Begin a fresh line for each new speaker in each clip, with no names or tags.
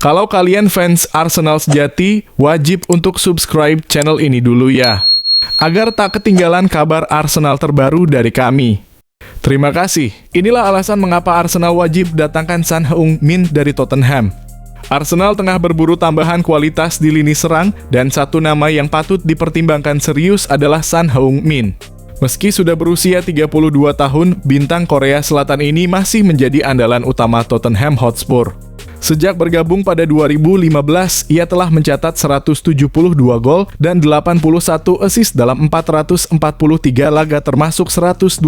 Kalau kalian fans Arsenal sejati, wajib untuk subscribe channel ini dulu ya, agar tak ketinggalan kabar Arsenal terbaru dari kami. Terima kasih. Inilah alasan mengapa Arsenal wajib datangkan Son Heung-min dari Tottenham. Arsenal tengah berburu tambahan kualitas di lini serang, dan satu nama yang patut dipertimbangkan serius adalah Son Heung-min. Meski sudah berusia 32 tahun, bintang Korea Selatan ini masih menjadi andalan utama Tottenham Hotspur. Sejak bergabung pada 2015, ia telah mencatat 172 gol dan 81 assist dalam 443 laga termasuk 126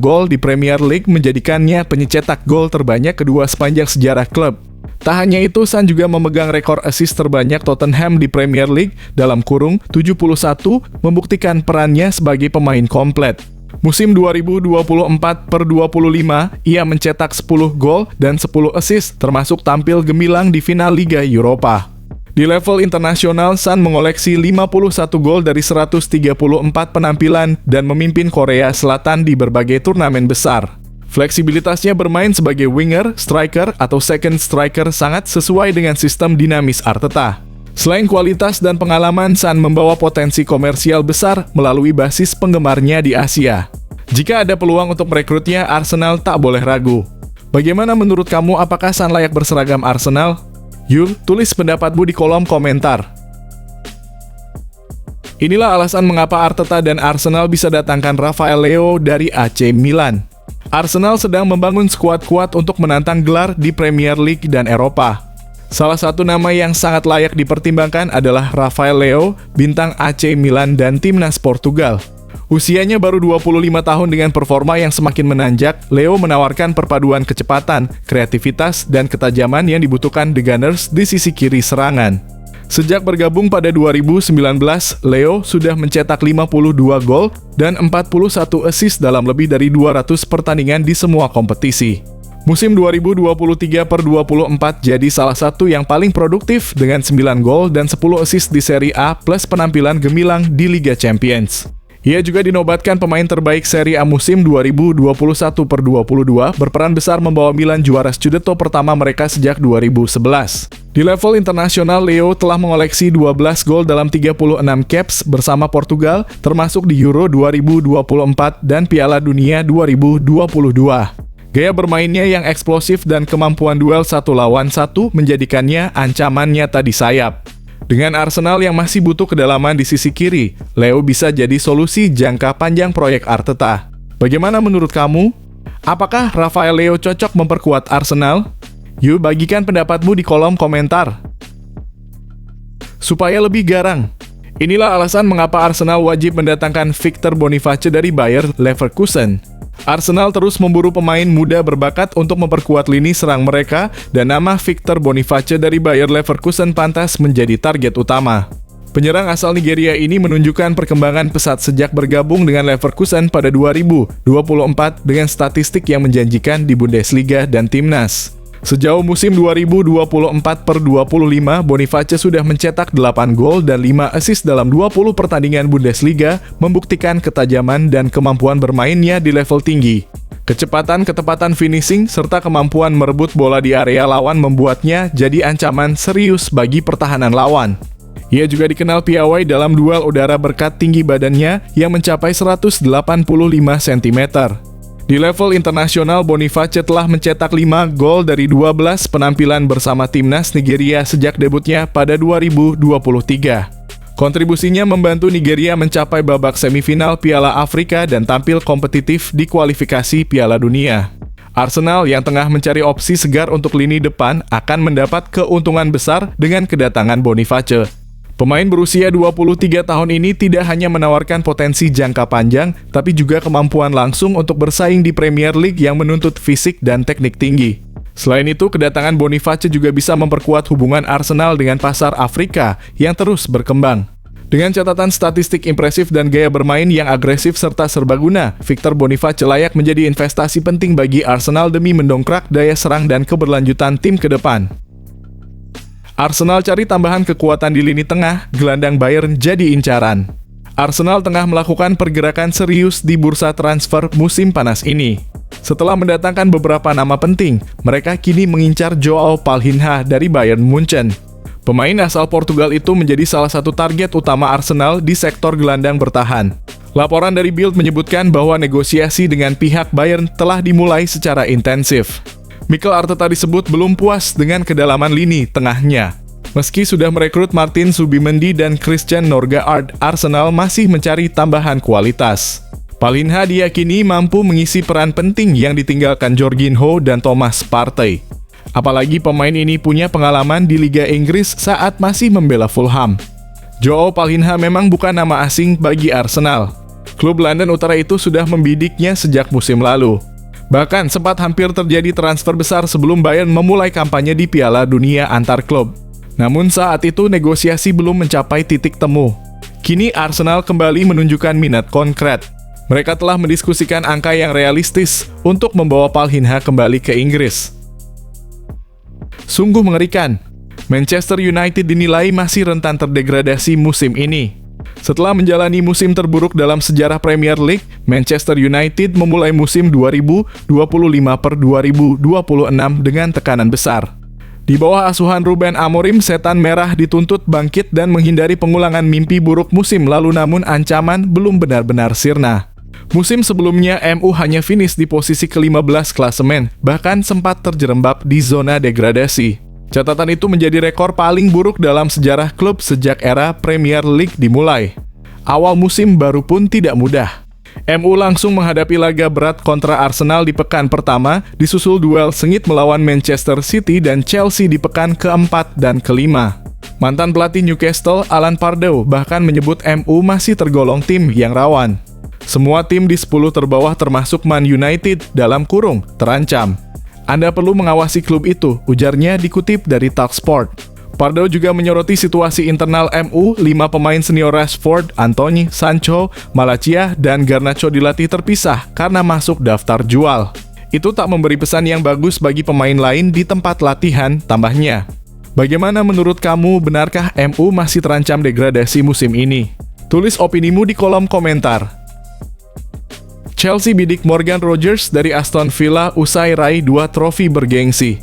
gol di Premier League, menjadikannya pencetak gol terbanyak kedua sepanjang sejarah klub. Tak hanya itu, Son juga memegang rekor assist terbanyak Tottenham di Premier League dalam kurung 71, membuktikan perannya sebagai pemain komplet. Musim 2024/25, ia mencetak 10 gol dan 10 assist, termasuk tampil gemilang di final Liga Eropa. Di level internasional, Son mengoleksi 51 gol dari 134 penampilan dan memimpin Korea Selatan di berbagai turnamen besar. Fleksibilitasnya bermain sebagai winger, striker, atau second striker sangat sesuai dengan sistem dinamis Arteta. Selain kualitas dan pengalaman, Son membawa potensi komersial besar melalui basis penggemarnya di Asia. Jika ada peluang untuk merekrutnya, Arsenal tak boleh ragu. Bagaimana menurut kamu, apakah Son layak berseragam Arsenal? Yuk, tulis pendapatmu di kolom komentar. Inilah alasan mengapa Arteta dan Arsenal bisa datangkan Rafael Leao dari AC Milan. Arsenal sedang membangun skuad kuat untuk menantang gelar di Premier League dan Eropa. Salah satu nama yang sangat layak dipertimbangkan adalah Rafael Leao, bintang AC Milan dan timnas Portugal. Usianya baru 25 tahun dengan performa yang semakin menanjak, Leo menawarkan perpaduan kecepatan, kreativitas, dan ketajaman yang dibutuhkan The Gunners di sisi kiri serangan. Sejak bergabung pada 2019, Leo sudah mencetak 52 gol dan 41 assist dalam lebih dari 200 pertandingan di semua kompetisi. Musim 2023/24 jadi salah satu yang paling produktif dengan 9 gol dan 10 assist di Serie A plus penampilan gemilang di Liga Champions. Ia juga dinobatkan pemain terbaik Serie A musim 2021/22, berperan besar membawa Milan juara Scudetto pertama mereka sejak 2011. Di level internasional, Leo telah mengoleksi 12 gol dalam 36 caps bersama Portugal, termasuk di Euro 2024 dan Piala Dunia 2022. Gaya bermainnya yang eksplosif dan kemampuan duel satu lawan satu menjadikannya ancaman nyata di sayap. Dengan Arsenal yang masih butuh kedalaman di sisi kiri, Leo bisa jadi solusi jangka panjang proyek Arteta. Bagaimana menurut kamu? Apakah Rafael Leo cocok memperkuat Arsenal? Yuk bagikan pendapatmu di kolom komentar. Supaya lebih garang, inilah alasan mengapa Arsenal wajib mendatangkan Victor Boniface dari Bayer Leverkusen. Arsenal terus memburu pemain muda berbakat untuk memperkuat lini serang mereka, dan nama Victor Boniface dari Bayer Leverkusen pantas menjadi target utama. Penyerang asal Nigeria ini menunjukkan perkembangan pesat sejak bergabung dengan Leverkusen pada 2024 dengan statistik yang menjanjikan di Bundesliga dan timnas. Sejauh musim 2024/25, Boniface sudah mencetak 8 gol dan 5 assist dalam 20 pertandingan Bundesliga, membuktikan ketajaman dan kemampuan bermainnya di level tinggi. Kecepatan, ketepatan finishing, serta kemampuan merebut bola di area lawan membuatnya jadi ancaman serius bagi pertahanan lawan. Ia juga dikenal piawai dalam duel udara berkat tinggi badannya yang mencapai 185 cm. Di level internasional, Boniface telah mencetak 5 gol dari 12 penampilan bersama timnas Nigeria sejak debutnya pada 2023. Kontribusinya membantu Nigeria mencapai babak semifinal Piala Afrika dan tampil kompetitif di kualifikasi Piala Dunia. Arsenal yang tengah mencari opsi segar untuk lini depan akan mendapat keuntungan besar dengan kedatangan Boniface. Pemain berusia 23 tahun ini tidak hanya menawarkan potensi jangka panjang, tapi juga kemampuan langsung untuk bersaing di Premier League yang menuntut fisik dan teknik tinggi. Selain itu, kedatangan Boniface juga bisa memperkuat hubungan Arsenal dengan pasar Afrika yang terus berkembang. Dengan catatan statistik impresif dan gaya bermain yang agresif serta serbaguna, Victor Boniface layak menjadi investasi penting bagi Arsenal demi mendongkrak daya serang dan keberlanjutan tim ke depan. Arsenal cari tambahan kekuatan di lini tengah, gelandang Bayern jadi incaran. Arsenal tengah melakukan pergerakan serius di bursa transfer musim panas ini. Setelah mendatangkan beberapa nama penting, mereka kini mengincar Joao Palhinha dari Bayern Munchen. Pemain asal Portugal itu menjadi salah satu target utama Arsenal di sektor gelandang bertahan. Laporan dari Bild menyebutkan bahwa negosiasi dengan pihak Bayern telah dimulai secara intensif. Mikel Arteta disebut belum puas dengan kedalaman lini tengahnya. Meski sudah merekrut Martin Zubimendi dan Christian Norgard, Arsenal masih mencari tambahan kualitas. Palhinha diyakini mampu mengisi peran penting yang ditinggalkan Jorginho dan Thomas Partey. Apalagi pemain ini punya pengalaman di Liga Inggris saat masih membela Fulham. Joao Palhinha memang bukan nama asing bagi Arsenal. Klub London Utara itu sudah membidiknya sejak musim lalu. Bahkan sempat hampir terjadi transfer besar sebelum Bayern memulai kampanye di Piala Dunia antar klub. Namun saat itu negosiasi belum mencapai titik temu. Kini Arsenal kembali menunjukkan minat konkret. Mereka telah mendiskusikan angka yang realistis untuk membawa Palhinha kembali ke Inggris. Sungguh mengerikan. Manchester United dinilai masih rentan terdegradasi musim ini. Setelah menjalani musim terburuk dalam sejarah Premier League, Manchester United memulai musim 2025/2026 dengan tekanan besar. Di bawah asuhan Ruben Amorim, setan merah dituntut bangkit dan menghindari pengulangan mimpi buruk musim lalu, namun ancaman belum benar-benar sirna. Musim sebelumnya, MU hanya finish di posisi ke-15 klasemen, bahkan sempat terjerembab di zona degradasi. Catatan itu menjadi rekor paling buruk dalam sejarah klub sejak era Premier League dimulai. Awal musim baru pun tidak mudah. MU langsung menghadapi laga berat kontra Arsenal di pekan pertama, disusul duel sengit melawan Manchester City dan Chelsea di pekan keempat dan kelima. Mantan pelatih Newcastle, Alan Pardew, bahkan menyebut MU masih tergolong tim yang rawan. Semua tim di 10 terbawah termasuk Man United (terancam). Anda perlu mengawasi klub itu, ujarnya dikutip dari Talksport. Pardew juga menyoroti situasi internal MU, 5 pemain senior Rashford, Anthony, Sancho, Malacia, dan Garnacho dilatih terpisah karena masuk daftar jual. Itu tak memberi pesan yang bagus bagi pemain lain di tempat latihan, tambahnya. Bagaimana menurut kamu, benarkah MU masih terancam degradasi musim ini? Tulis opinimu di kolom komentar. Chelsea bidik Morgan Rogers dari Aston Villa usai raih 2 trofi bergengsi.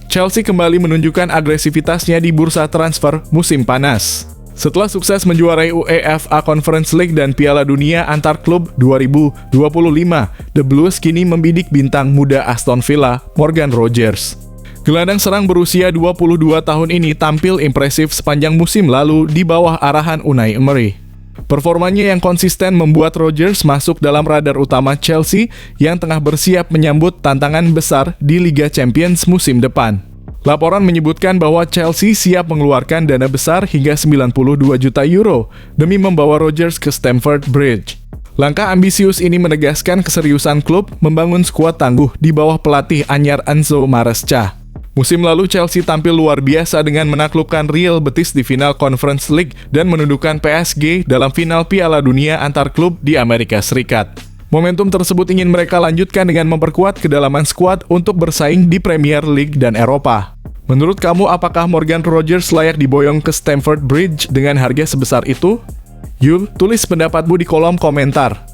Chelsea kembali menunjukkan agresivitasnya di bursa transfer musim panas. Setelah sukses menjuarai UEFA Conference League dan Piala Dunia antar klub 2025, The Blues kini membidik bintang muda Aston Villa, Morgan Rogers. Gelandang serang berusia 22 tahun ini tampil impresif sepanjang musim lalu di bawah arahan Unai Emery. Performanya yang konsisten membuat Rogers masuk dalam radar utama Chelsea yang tengah bersiap menyambut tantangan besar di Liga Champions musim depan. Laporan menyebutkan bahwa Chelsea siap mengeluarkan dana besar hingga 92 juta euro demi membawa Rogers ke Stamford Bridge. Langkah ambisius ini menegaskan keseriusan klub membangun skuad tangguh di bawah pelatih anyar Enzo Maresca. Musim lalu Chelsea tampil luar biasa dengan menaklukkan Real Betis di final Conference League dan menundukkan PSG dalam final Piala Dunia antar klub di Amerika Serikat. Momentum tersebut ingin mereka lanjutkan dengan memperkuat kedalaman skuad untuk bersaing di Premier League dan Eropa. Menurut kamu, apakah Morgan Rogers layak diboyong ke Stamford Bridge dengan harga sebesar itu? Yuk, tulis pendapatmu di kolom komentar.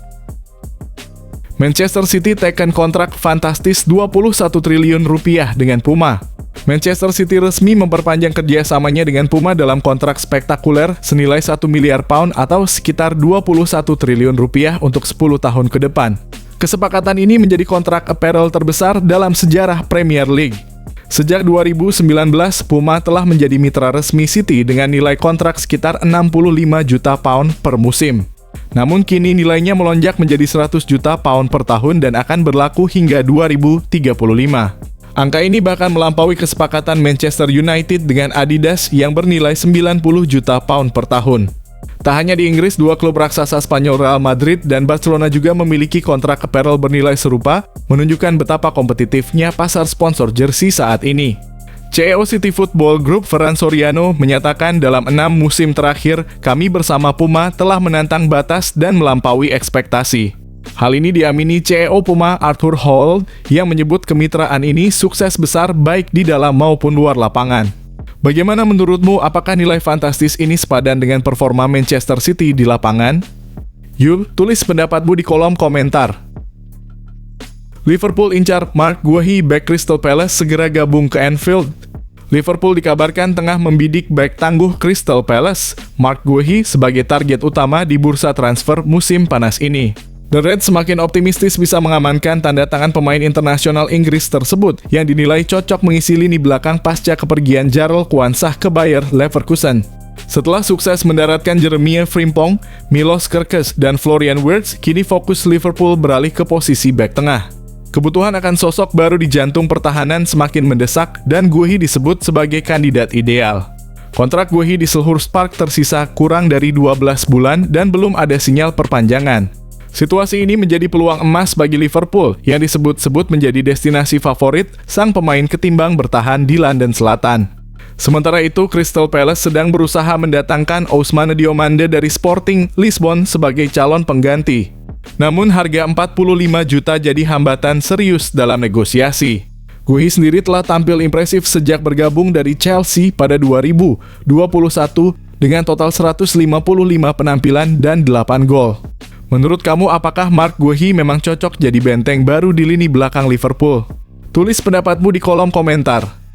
Manchester City teken kontrak fantastis 21 triliun rupiah dengan Puma. Manchester City resmi memperpanjang kerjasamanya dengan Puma dalam kontrak spektakuler senilai 1 miliar pound atau sekitar 21 triliun rupiah untuk 10 tahun ke depan. Kesepakatan ini menjadi kontrak apparel terbesar dalam sejarah Premier League. Sejak 2019, Puma telah menjadi mitra resmi City dengan nilai kontrak sekitar 65 juta pound per musim. Namun kini nilainya melonjak menjadi 100 juta pound per tahun dan akan berlaku hingga 2035. Angka ini bahkan melampaui kesepakatan Manchester United dengan Adidas yang bernilai 90 juta pound per tahun. Tak hanya di Inggris, 2 klub raksasa Spanyol Real Madrid dan Barcelona juga memiliki kontrak apparel bernilai serupa, menunjukkan betapa kompetitifnya pasar sponsor jersey saat ini. CEO City Football Group Ferran Soriano menyatakan dalam 6 musim terakhir, kami bersama Puma telah menantang batas dan melampaui ekspektasi. Hal ini diamini CEO Puma Arthur Hall yang menyebut kemitraan ini sukses besar baik di dalam maupun luar lapangan. Bagaimana menurutmu, apakah nilai fantastis ini sepadan dengan performa Manchester City di lapangan? Yuk, tulis pendapatmu di kolom komentar. Liverpool incar Mark Guehi, bek Crystal Palace segera gabung ke Anfield. Liverpool dikabarkan tengah membidik bek tangguh Crystal Palace, Mark Guehi, sebagai target utama di bursa transfer musim panas ini. The Reds semakin optimistis bisa mengamankan tanda tangan pemain internasional Inggris tersebut yang dinilai cocok mengisi lini belakang pasca kepergian Jarell Quansah ke Bayer Leverkusen. Setelah sukses mendaratkan Jeremie Frimpong, Milos Kerkez, dan Florian Wirtz, kini fokus Liverpool beralih ke posisi bek tengah. Kebutuhan akan sosok baru di jantung pertahanan semakin mendesak dan Guehi disebut sebagai kandidat ideal. Kontrak Guehi di Selhurst Park tersisa kurang dari 12 bulan dan belum ada sinyal perpanjangan. Situasi ini menjadi peluang emas bagi Liverpool yang disebut-sebut menjadi destinasi favorit sang pemain ketimbang bertahan di London Selatan. Sementara itu, Crystal Palace sedang berusaha mendatangkan Ousmane Diomande dari Sporting Lisbon sebagai calon pengganti. Namun harga 45 juta jadi hambatan serius dalam negosiasi. Guehi sendiri telah tampil impresif sejak bergabung dari Chelsea pada 2021 dengan total 155 penampilan dan 8 gol. Menurut kamu, apakah Mark Guehi memang cocok jadi benteng baru di lini belakang Liverpool? Tulis pendapatmu di kolom komentar.